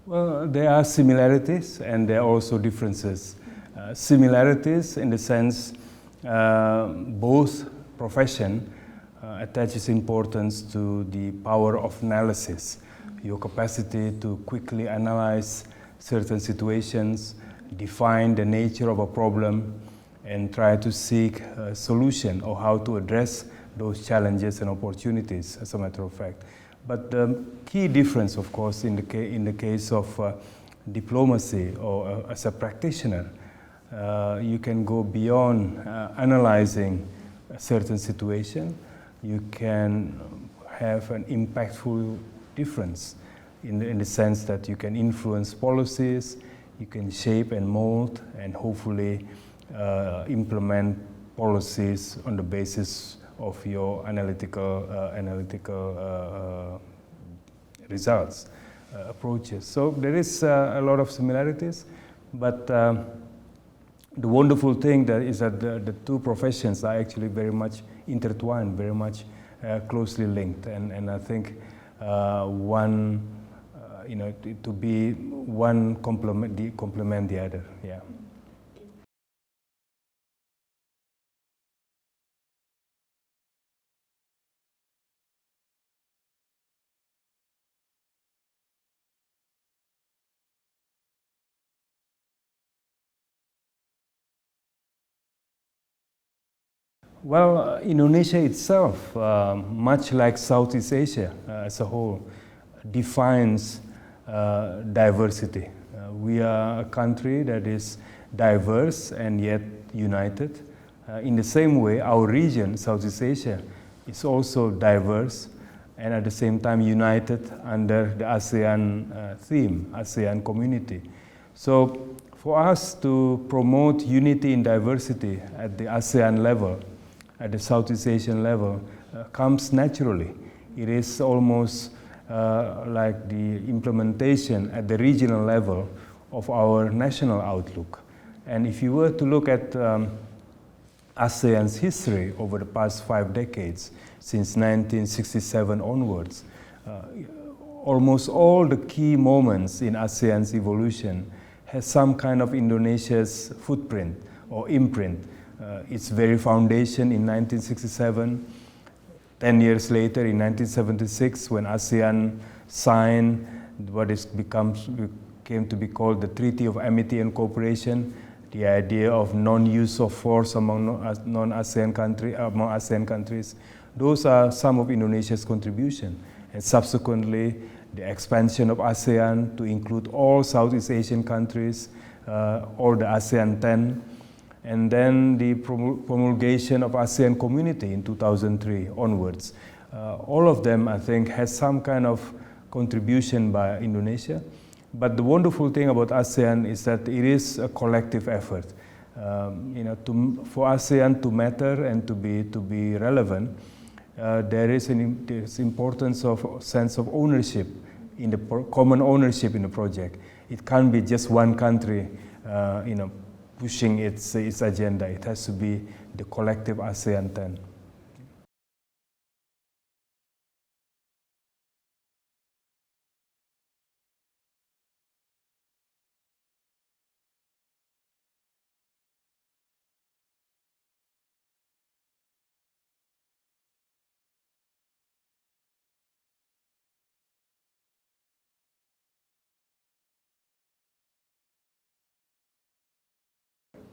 Well, there are similarities and there are also differences. Similarities in the sense both profession attaches importance to the power of analysis, your capacity to quickly analyze certain situations, define the nature of a problem, and try to seek a solution or how to address those challenges and opportunities, as a matter of fact. But the key difference, of course, in the case of diplomacy or as a practitioner, you can go beyond analyzing a certain situation. You can have an impactful difference in the sense that you can influence policies, you can shape and mold and hopefully implement policies on the basis of your analytical results, approaches. So there is a lot of similarities, but the wonderful thing is that the two professions are actually very much intertwined, very much closely linked, and I think one, to be one complement the other. Yeah. Well, Indonesia itself, much like Southeast Asia as a whole, defines diversity. We are a country that is diverse and yet united. In the same way, our region, Southeast Asia, is also diverse and at the same time united under the ASEAN theme, ASEAN community. So for us to promote unity in diversity at the ASEAN level, at the Southeast Asian level, comes naturally. It is almost like the implementation at the regional level of our national outlook. And if you were to look at ASEAN's history over the past 5 decades, since 1967 onwards, almost all the key moments in ASEAN's evolution has some kind of Indonesia's footprint or imprint. Its very foundation in 1967, 10 years later in 1976 when ASEAN signed what came to be called the Treaty of Amity and Cooperation, the idea of non-use of force among ASEAN countries. Those are some of Indonesia's contribution. And subsequently, the expansion of ASEAN to include all Southeast Asian countries, or the ASEAN 10, and then the promulgation of ASEAN Community in 2003 onwards. All of them, I think, has some kind of contribution by Indonesia. But the wonderful thing about ASEAN is that it is a collective effort. For ASEAN to matter and to be relevant, there is importance of sense of ownership, in the common ownership in the project. It can't be just one country, pushing its agenda. It has to be the collective ASEAN 10.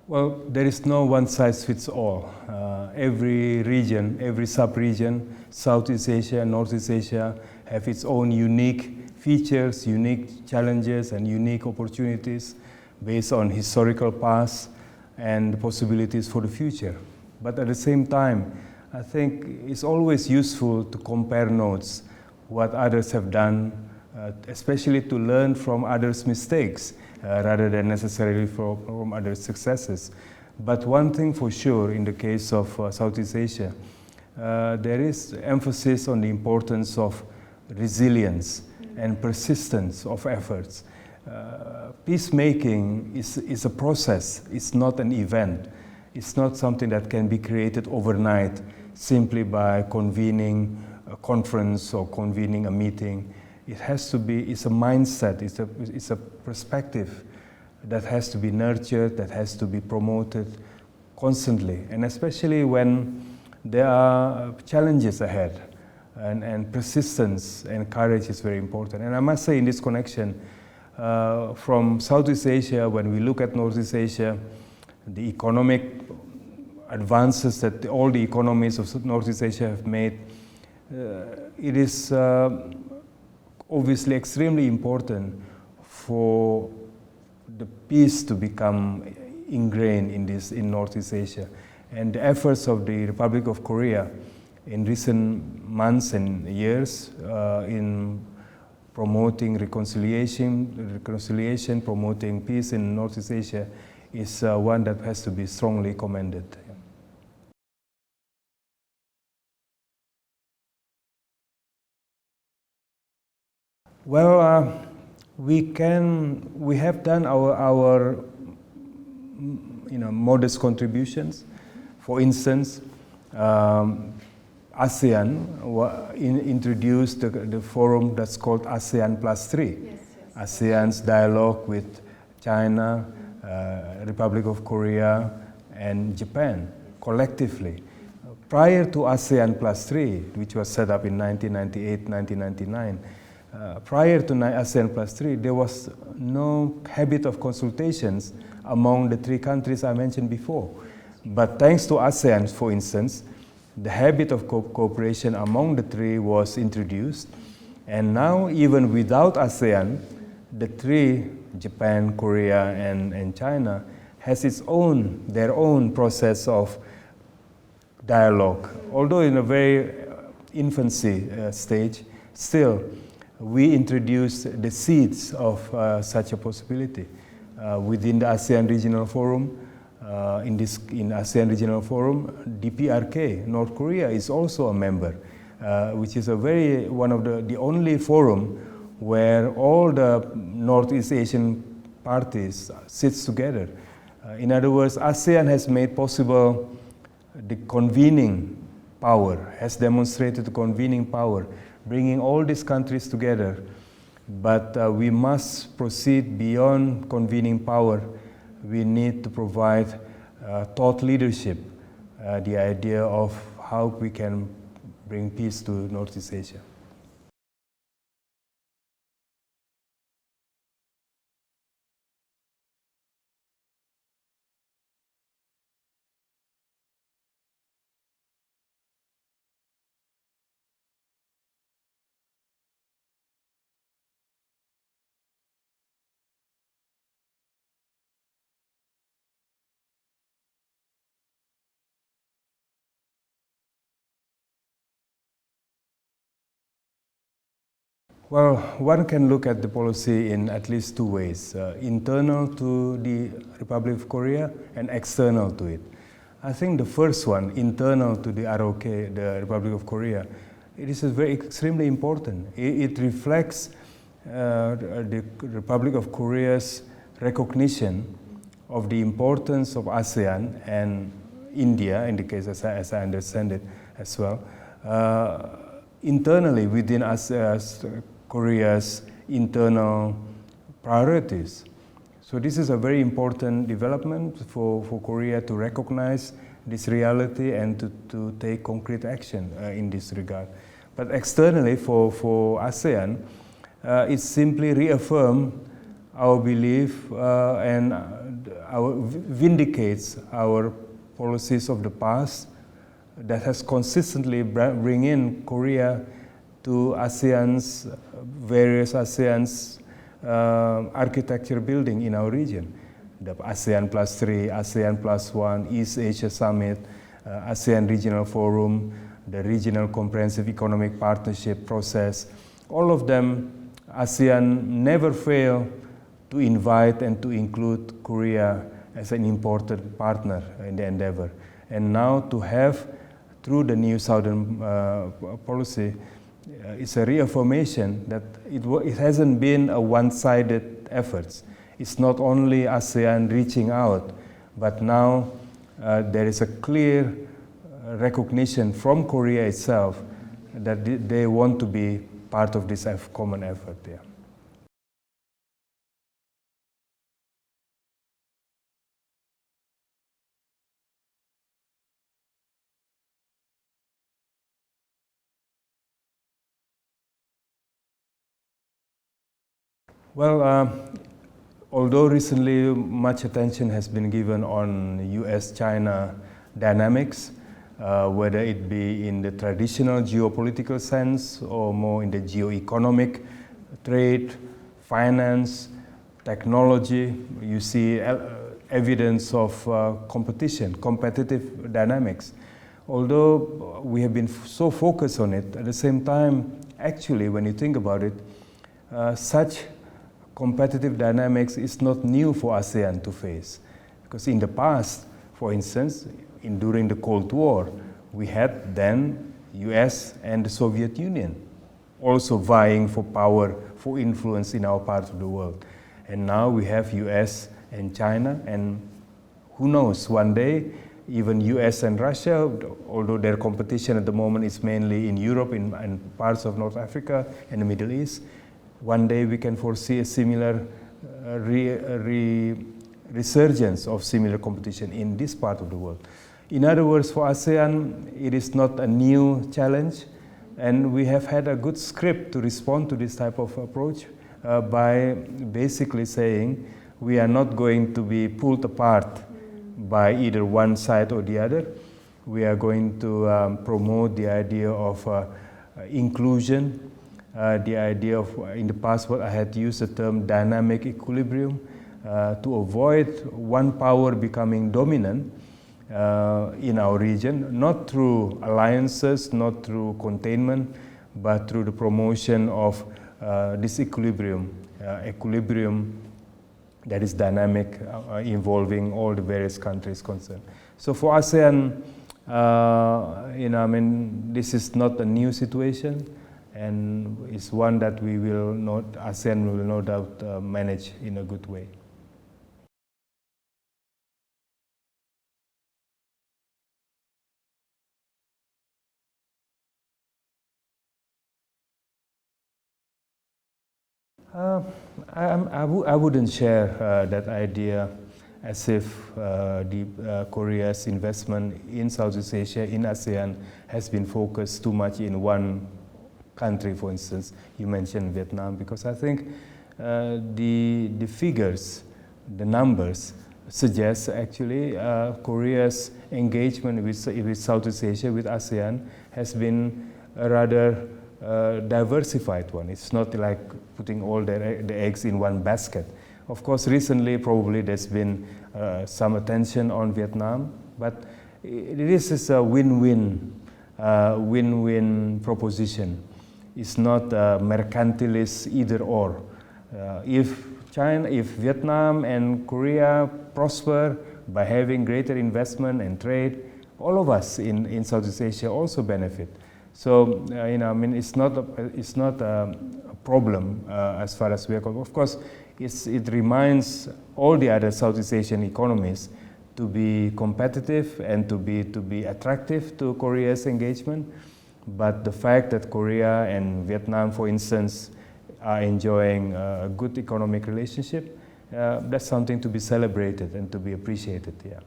Well, there is no one size fits all. Every region, every sub-region, Southeast Asia, Northeast Asia, have its own unique features, unique challenges, and unique opportunities based on historical past and possibilities for the future. But at the same time, I think it's always useful to compare notes, what others have done, especially to learn from others' mistakes, rather than necessarily from other successes. But one thing for sure in the case of Southeast Asia, there is emphasis on the importance of resilience and persistence of efforts. Peacemaking is a process, it's not an event. It's not something that can be created overnight simply by convening a conference or convening a meeting. it has to be, it's a mindset, it's a perspective that has to be nurtured, that has to be promoted constantly, and especially when there are challenges ahead, and persistence and courage is very important. And I must say in this connection, from Southeast Asia, when we look at Northeast Asia, the economic advances that all the economies of Northeast Asia have made, it is obviously extremely important for the peace to become ingrained in Northeast Asia. And the efforts of the Republic of Korea in recent months and years in promoting reconciliation, promoting peace in Northeast Asia is one that has to be strongly commended. Well, we have done our modest contributions. For instance, ASEAN introduced the forum that's called ASEAN Plus 3. Yes, yes. ASEAN's dialogue with China, Republic of Korea, and Japan collectively. Prior to ASEAN Plus 3, which was set up in 1998, 1999, prior to ASEAN Plus 3, there was no habit of consultations among the three countries I mentioned before. But thanks to ASEAN, for instance, the habit of cooperation among the three was introduced. And now, even without ASEAN, the three, Japan, Korea, and China, has their own process of dialogue. Although in a very infancy stage, still, we introduced the seeds of such a possibility. Within the ASEAN Regional Forum, in ASEAN Regional Forum, DPRK, North Korea, is also a member, which is one of the only forum where all the Northeast Asian parties sits together. In other words, ASEAN has made possible the convening power, has demonstrated the convening power, bringing all these countries together. But we must proceed beyond convening power. We need to provide thought leadership, the idea of how we can bring peace to Northeast Asia. Well, one can look at the policy in at least two ways, internal to the Republic of Korea and external to it. I think the first one, internal to the ROK, the Republic of Korea, it is extremely important. It reflects the Republic of Korea's recognition of the importance of ASEAN and India, in the case as I understand it as well, internally within Korea's internal priorities. So this is a very important development for Korea to recognize this reality and to take concrete action in this regard. But externally for ASEAN, it simply reaffirms our belief and vindicates our policies of the past that has consistently bring in Korea to various ASEAN's architecture building in our region. The ASEAN Plus 3, ASEAN Plus 1, East Asia Summit, ASEAN Regional Forum, the Regional Comprehensive Economic Partnership process. All of them, ASEAN never fail to invite and to include Korea as an important partner in the endeavor. And now to have, through the new Southern policy, it's a reaffirmation that it hasn't been a one-sided effort. It's not only ASEAN reaching out, but now there is a clear recognition from Korea itself that they want to be part of this common effort. Yeah. Well, although recently much attention has been given on US-China dynamics, whether it be in the traditional geopolitical sense or more in the geo-economic, trade, finance, technology, you see evidence of competitive dynamics. Although we have been so focused on it, at the same time, actually, when you think about it, such competitive dynamics is not new for ASEAN to face. Because in the past, for instance, during the Cold War, we had then US and the Soviet Union also vying for power, for influence in our part of the world. And now we have US and China, and who knows, one day, even US and Russia, although their competition at the moment is mainly in Europe and parts of North Africa and the Middle East, one day we can foresee a similar resurgence of similar competition in this part of the world. In other words, for ASEAN, it is not a new challenge, and we have had a good script to respond to this type of approach by basically saying we are not going to be pulled apart by either one side or the other. We are going to promote the idea of inclusion, the idea of, in the past, what I had used the term dynamic equilibrium, to avoid one power becoming dominant in our region, not through alliances, not through containment, but through the promotion of this equilibrium that is dynamic, involving all the various countries concerned. So for ASEAN, this is not a new situation, and it's one that ASEAN will no doubt manage in a good way. I wouldn't share that idea as if Korea's investment in Southeast Asia, in ASEAN, has been focused too much in one country. For instance, you mentioned Vietnam, because I think the figures, the numbers, suggest actually Korea's engagement with Southeast Asia, with ASEAN, has been a rather diversified one. It's not like putting all the eggs in one basket. Of course, recently probably there's been some attention on Vietnam, but this is a win-win proposition. It's not a mercantilist either or. If Vietnam and Korea prosper by having greater investment and trade, all of us in Southeast Asia also benefit. So it's not a problem as far as we are concerned. Of course, it reminds all the other Southeast Asian economies to be competitive and to be attractive to Korea's engagement. But the fact that Korea and Vietnam, for instance, are enjoying a good economic relationship, that's something to be celebrated and to be appreciated. Yeah.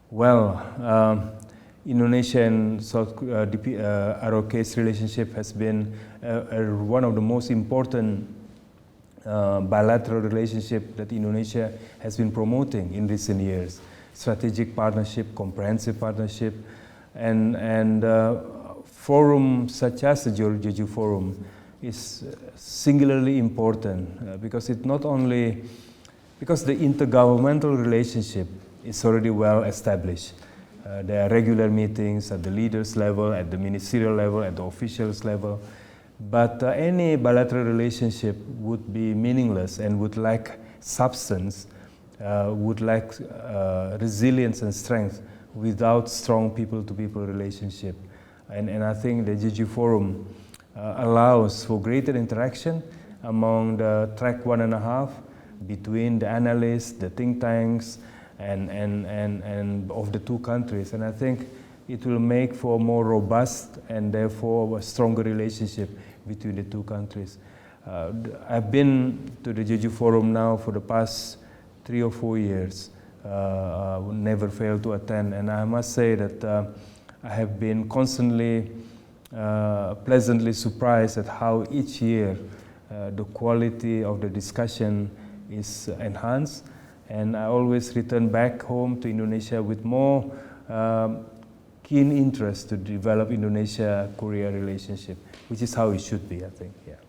Well, Indonesia and ROK's relationship has been one of the most important bilateral relationship that Indonesia has been promoting in recent years. Strategic partnership, comprehensive partnership, and forum such as the Jeju Forum is singularly important because it not only, because the intergovernmental relationship is already well established. There are regular meetings at the leaders level, at the ministerial level, at the officials level. But any bilateral relationship would be meaningless and would lack substance, would lack resilience and strength without strong people-to-people relationship. And I think the Jeju Forum allows for greater interaction among the track 1.5 between the analysts, the think tanks, and of the two countries. And I think it will make for a more robust and therefore a stronger relationship between the two countries. I've been to the Jeju Forum now for the past 3 or 4 years. Never failed to attend, and I must say that I have been constantly pleasantly surprised at how each year the quality of the discussion is enhanced, and I always return back home to Indonesia with more keen interest to develop Indonesia-Korea relationship, which is how it should be, I think. Yeah.